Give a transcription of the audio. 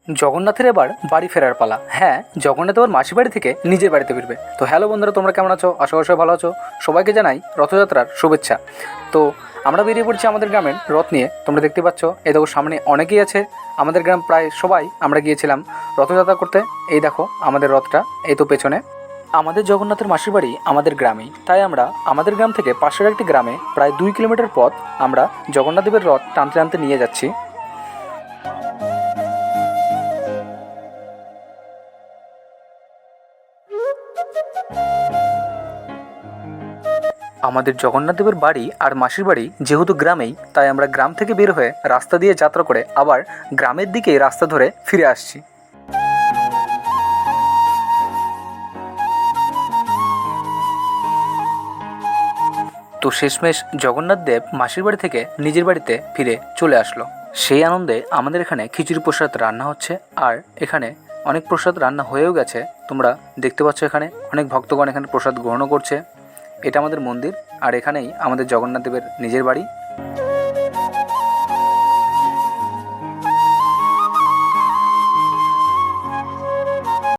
জগন্নাথের এবার বাড়ি ফেরার পালা। হ্যাঁ, জগন্নাথ এবার মাসির বাড়ি থেকে নিজের বাড়িতে ফিরবে। তো হ্যালো বন্ধুরা, তোমরা কেমন আছো? আশা করি সবাই ভালো আছো। সবাইকে জানাই রথযাত্রার শুভেচ্ছা। তো আমরা বেরিয়ে পড়ছি আমাদের গ্রামের রথ নিয়ে। তোমরা দেখতে পাচ্ছ, এই দেখো সামনে অনেকেই আছে। আমাদের গ্রাম প্রায় সবাই আমরা গিয়েছিলাম রথযাত্রা করতে। এই দেখো আমাদের রথটা, এই তো পেছনে। আমাদের জগন্নাথের মাসির বাড়ি আমাদের গ্রামেই, তাই আমরা আমাদের গ্রাম থেকে পাশের একটি গ্রামে প্রায় 2 কিলোমিটার পথ আমরা জগন্নাথ দেবের রথ টানতে টানতে নিয়ে যাচ্ছি। আমাদের জগন্নাথ দেবের বাড়ি আর মাসির বাড়ি যেহেতু গ্রামেই, তাই আমরা গ্রাম থেকে বের হয়ে রাস্তা দিয়ে যাত্রা করে আবার গ্রামের দিকেই রাস্তা ধরে ফিরে আসছি। তো শেষমেশ জগন্নাথ দেব মাসির বাড়ি থেকে নিজের বাড়িতে ফিরে চলে আসলো। সেই আনন্দে আমাদের এখানে খিচুড়ি প্রসাদ রান্না হচ্ছে, আর এখানে অনেক প্রসাদ রান্না হয়েও গেছে। তোমরা দেখতে পাচ্ছ এখানে অনেক ভক্তগণ এখানে প্রসাদ গ্রহণও করছে। এটা আমাদের মন্দির, আর এখানেই আমাদের জগন্নাথ দেবের নিজের বাড়ি।